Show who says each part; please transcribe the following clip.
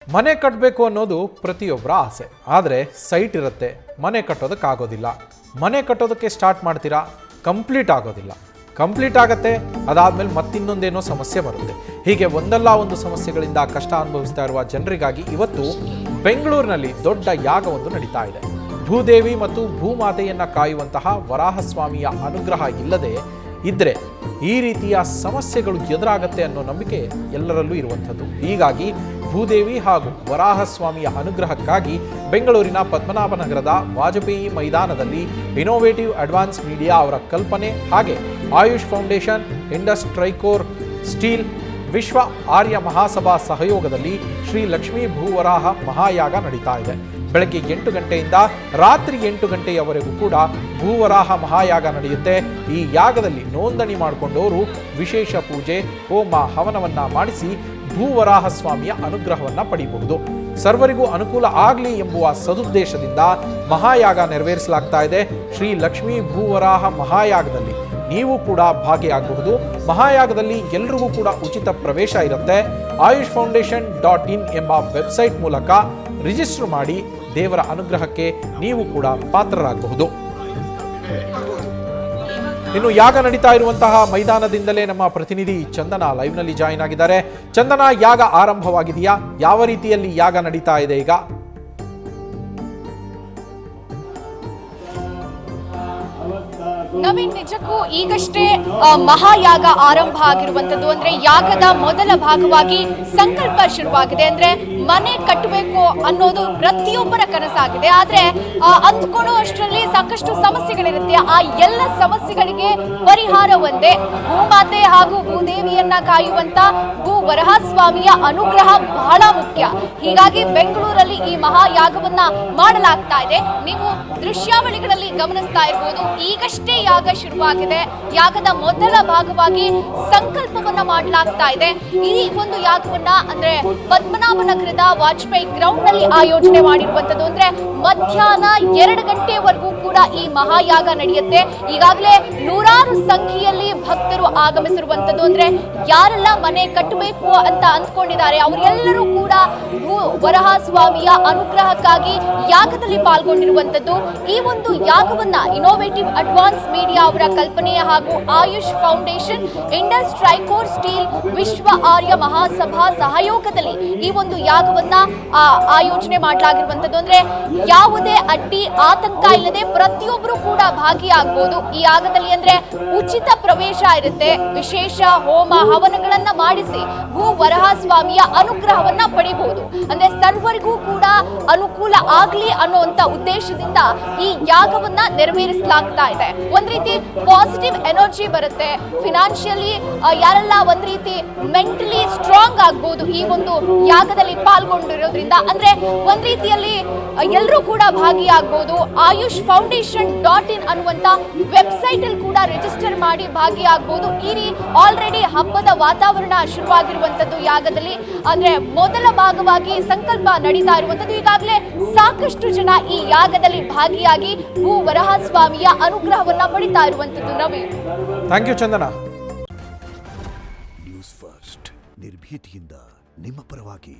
Speaker 1: ಮನೆ ಕಟ್ಟಬೇಕು ಅನ್ನೋದು ಪ್ರತಿಯೊಬ್ಬರ ಆಸೆ. ಆದರೆ ಸೈಟ್ ಇರುತ್ತೆ, ಮನೆ ಕಟ್ಟೋದಕ್ಕಾಗೋದಿಲ್ಲ. ಮನೆ ಕಟ್ಟೋದಕ್ಕೆ ಸ್ಟಾರ್ಟ್ ಮಾಡ್ತೀರಾ, ಕಂಪ್ಲೀಟ್ ಆಗೋದಿಲ್ಲ. ಕಂಪ್ಲೀಟ್ ಆಗುತ್ತೆ, ಅದಾದಮೇಲೆ ಮತ್ತಿನ್ನೊಂದೇನೋ ಸಮಸ್ಯೆ ಬರುತ್ತೆ. ಹೀಗೆ ಒಂದಲ್ಲ ಒಂದು ಸಮಸ್ಯೆಗಳಿಂದ ಕಷ್ಟ ಅನುಭವಿಸ್ತಾ ಇರುವ ಜನರಿಗಾಗಿ ಇವತ್ತು ಬೆಂಗಳೂರಿನಲ್ಲಿ ದೊಡ್ಡ ಯಾಗವೊಂದು ನಡೀತಾ ಇದೆ. ಭೂದೇವಿ ಮತ್ತು ಭೂಮಾತೆಯನ್ನು ಕಾಯುವಂತಹ ವರಾಹಸ್ವಾಮಿಯ ಅನುಗ್ರಹ ಇಲ್ಲದೆ ಇದ್ದರೆ ಈ ರೀತಿಯ ಸಮಸ್ಯೆಗಳು ಎದುರಾಗತ್ತೆ ಅನ್ನೋ ನಂಬಿಕೆ ಎಲ್ಲರಲ್ಲೂ ಇರುವಂಥದ್ದು. ಹೀಗಾಗಿ ಭೂದೇವಿ ಹಾಗೂ ವರಾಹಸ್ವಾಮಿಯ ಅನುಗ್ರಹಕ್ಕಾಗಿ ಬೆಂಗಳೂರಿನ ಪದ್ಮನಾಭನಗರದ ವಾಜಪೇಯಿ ಮೈದಾನದಲ್ಲಿ ಇನೋವೇಟಿವ್ ಅಡ್ವಾನ್ಸ್ ಮೀಡಿಯಾ ಅವರ ಕಲ್ಪನೆ ಹಾಗೆ ಆಯುಷ್ ಫೌಂಡೇಶನ್, ಇಂಡಸ್ ಟ್ರೈಕೋರ್ ಸ್ಟೀಲ್, ವಿಶ್ವ ಆರ್ಯ ಮಹಾಸಭಾ ಸಹಯೋಗದಲ್ಲಿ ಶ್ರೀ ಲಕ್ಷ್ಮೀ ಭೂವರಾಹ ಮಹಾಯಾಗ ನಡೀತಾ ಇದೆ. ಬೆಳಗ್ಗೆ 8 ಗಂಟೆಯಿಂದ ರಾತ್ರಿ 8 ಗಂಟೆಯವರೆಗೂ ಕೂಡ ಭೂವರಾಹ ಮಹಾಯಾಗ ನಡೆಯುತ್ತೆ. ಈ ಯಾಗದಲ್ಲಿ ನೋಂದಣಿ ಮಾಡಿಕೊಂಡವರು ವಿಶೇಷ ಪೂಜೆ, ಹೋಮ, ಹವನವನ್ನ ಮಾಡಿಸಿ ಭೂವರಾಹ ಸ್ವಾಮಿಯ ಅನುಗ್ರಹವನ್ನ ಪಡೆಯಬಹುದು. ಸರ್ವರಿಗೂ ಅನುಕೂಲ ಆಗಲಿ ಎಂಬುವ ಸದುದ್ದೇಶದಿಂದ ಮಹಾಯಾಗ ನೆರವೇರಿಸಲಾಗ್ತಾ ಇದೆ. ಶ್ರೀ ಲಕ್ಷ್ಮೀ ಭೂವರಾಹ ಮಹಾಯಾಗದಲ್ಲಿ ನೀವು ಕೂಡ ಭಾಗಿಯಾಗಬಹುದು. ಮಹಾಯಾಗದಲ್ಲಿ ಎಲ್ರಿಗೂ ಕೂಡ ಉಚಿತ ಪ್ರವೇಶ ಇರುತ್ತೆ. ಆಯುಷ್ ಫೌಂಡೇಶನ್ .in ಎಂಬ ವೆಬ್ಸೈಟ್ ಮೂಲಕ ರಿಜಿಸ್ಟರ್ ಮಾಡಿ ದೇವರ ಅನುಗ್ರಹಕ್ಕೆ ನೀವು ಕೂಡ ಪಾತ್ರರಾಗಬಹುದು. ಇನ್ನು ಯಾಗ ನಡೀತಾ ಇರುವಂತಹ ಮೈದಾನದಿಂದಲೇ ನಮ್ಮ ಪ್ರತಿನಿಧಿ ಚಂದನ ಲೈವ್ನಲ್ಲಿ ಜಾಯಿನ್ ಆಗಿದ್ದಾರೆ. ಚಂದನ, ಯಾಗ ಆರಂಭವಾಗಿದೆಯಾ? ಯಾವ ರೀತಿಯಲ್ಲಿ ಯಾಗ ನಡೀತಾ ಇದೆ ಈಗ?
Speaker 2: ನವೀನ್, ನಿಜಕ್ಕೂ ಈಗಷ್ಟೇ ಮಹಾಯಾಗ ಆರಂಭ ಆಗಿರುವಂತದ್ದು. ಅಂದ್ರೆ ಯಾಗದ ಮೊದಲ ಭಾಗವಾಗಿ ಸಂಕಲ್ಪ ಶುರುವಾಗಿದೆ. ಅಂದ್ರೆ ಮನೆ ಕಟ್ಟಬೇಕು ಅನ್ನೋದು ಪ್ರತಿಯೊಬ್ಬರ ಕನಸಾಗಿದೆ. ಆದ್ರೆ ಅಂದ್ಕೊಳ್ಳೋ ಅಷ್ಟರಲ್ಲಿ ಸಾಕಷ್ಟು ಸಮಸ್ಯೆಗಳಿರುತ್ತೆ. ಆ ಎಲ್ಲ ಸಮಸ್ಯೆಗಳಿಗೆ ಪರಿಹಾರ ಒಂದೇ, ಭೂಮಾತೆ ಹಾಗೂ ಭೂದೇವಿಯನ್ನ ಕಾಯುವಂತ ಭೂ ವರಹಸ್ವಾಮಿಯ ಅನುಗ್ರಹ ಬಹಳ ಮುಖ್ಯ. ಹೀಗಾಗಿ ಬೆಂಗಳೂರಲ್ಲಿ ಈ ಮಹಾಯಾಗವನ್ನ ಮಾಡಲಾಗ್ತಾ ಇದೆ. ನೀವು ದೃಶ್ಯಾವಳಿಗಳಲ್ಲಿ ಗಮನಿಸ್ತಾ ಇರಬಹುದು. ಈಗಷ್ಟೇ ಯಾಗ ಶುರುವಾಗಿದೆ. ಯಾಗದ ಮೊದಲ ಭಾಗವಾಗಿ ಸಂಕಲ್ಪವನ್ನ ಮಾಡಲಾಗ್ತಾ ಇದೆ. ಈ ಒಂದು ಯಾಗವನ್ನ ಅಂದ್ರೆ ಪದ್ಮನಾಭನಗರದ ವಾಜಪೇಯಿ ಗ್ರೌಂಡ್ ನಲ್ಲಿ ಆಯೋಜನೆ ಮಾಡಿರುವಂತದ್ದು. ಅಂದ್ರೆ ಮಧ್ಯಾಹ್ನ 2 ಗಂಟೆವರೆಗೂ ಕೂಡ ಈ ಮಹಾಯಾಗ ನಡೆಯುತ್ತೆ. ಈಗಾಗಲೇ ನೂರಾರು ಸಂಖ್ಯೆಯಲ್ಲಿ ಭಕ್ತರು ಆಗಮಿಸಿರುವಂತದ್ದು. ಅಂದ್ರೆ ಯಾರೆಲ್ಲ ಮನೆ ಕಟ್ಟಬೇಕು ಅಂತ ಅಂದ್ಕೊಂಡಿದ್ದಾರೆ ಅವರೆಲ್ಲರೂ ಕೂಡ ಭೂ ವರಹ ಸ್ವಾಮಿಯ ಅನುಗ್ರಹಕ್ಕಾಗಿ ಯಾಗದಲ್ಲಿ ಪಾಲ್ಗೊಂಡಿರುವಂತದ್ದು. ಈ ಒಂದು ಯಾಗವನ್ನ ಇನೋವೇಟಿವ್ ಅಡ್ವಾನ್ಸ್ ಮೀಡಿಯಾ ಅವರ ಕಲ್ಪನೆ ಹಾಗೂ ಆಯುಷ್ ಫೌಂಡೇಶನ್, ಇಂಡಸ್ ಟ್ರೈಕೋರ್ ಸ್ಟೀಲ್, ವಿಶ್ವ ಆರ್ಯ ಮಹಾಸಭಾ ಸಹಯೋಗದಲ್ಲಿ ಈ ಒಂದು ಯಾಗವನ್ನ ಆಯೋಜನೆ ಮಾಡಲಾಗಿರುವಂತದ್ದು. ಅಂದ್ರೆ ಯಾವುದೇ ಅಡ್ಡಿ ಆತಂಕ ಇಲ್ಲದೆ ಪ್ರತಿಯೊಬ್ಬರು ಕೂಡ ಭಾಗಿಯಾಗಬಹುದು ಈ ಯಾಗದಲ್ಲಿ. ಅಂದ್ರೆ ಉಚಿತ ಪ್ರವೇಶ ಇರುತ್ತೆ. ವಿಶೇಷ ಹೋಮ ಹವನಗಳನ್ನ ಮಾಡಿಸಿ ಭೂ ವರಹ ಸ್ವಾಮಿಯ ಅನುಗ್ರಹವನ್ನ ಪಡಿಬಹುದು. ಅಂದ್ರೆ ಸರ್ವರಿಗೂ ಕೂಡ ಅನುಕೂಲ ಆಗ್ಲಿ ಅನ್ನುವಂತ ಉದ್ದೇಶದಿಂದ ಈ ಯಾಗವನ್ನ ನೆರವೇರಿಸಲಾಗ್ತಾ ಇದೆ. ಒಂದ್ ರೀತಿ ಪಾಸಿಟಿವ್ ಎನರ್ಜಿ ಬರುತ್ತೆ. ಫಿನಾನ್ಷಿಯಲಿ ಯಾರೆಲ್ಲ ಒಂದ್ ರೀತಿ ಮೆಂಟಲಿ ಸ್ಟ್ರಾಂಗ್ ಆಗ್ಬಹುದು ಈ ಒಂದು ಯಾಗದಲ್ಲಿ ಪಾಲ್ಗೊಂಡಿರೋದ್ರಿಂದ. ಅಂದ್ರೆ ಒಂದ್ ರೀತಿಯಲ್ಲಿ ಎಲ್ಲರೂ ಕೂಡ ಭಾಗಿಯಾಗಬಹುದು. ಆಯುಷ್ ಫೌಂಡೇಶನ್ .in ಅನ್ನುವಂತ ವೆಬ್ಸೈಟ್ ಅಲ್ಲಿ ಕೂಡ ರಿಜಿಸ್ಟರ್ ಮಾಡಿ ಭಾಗಿಯಾಗಬಹುದು. ಈ ಆಲ್ರೆಡಿ ಹಬ್ಬದ ವಾತಾವರಣ ಶುರುವಾಗಿರುವಂತದ್ದು ಯಾಗದಲ್ಲಿ. ಅಂದ್ರೆ ಮೊದಲ ಭಾಗವಾಗಿ ಸಂಕಲ್ಪ ನಡೀತಾ ಇರುವಂತದ್ದು. ಈಗಾಗಲೇ ಸಾಕಷ್ಟು ಜನ ಈ ಯಾಗದಲ್ಲಿ ಭಾಗಿಯಾಗಿ ಭೂ ವರಹ ಸ್ವಾಮಿಯ ಅನುಗ್ರಹವನ್ನ ಪಡಿತಾ ಇರುವಂತದ್ದು. Naveen,
Speaker 1: thank you Chandana.
Speaker 3: News first, ನಿರ್ಭೀತಿಯಿಂದ ನಿಮ್ಮ ಪರವಾಗಿ.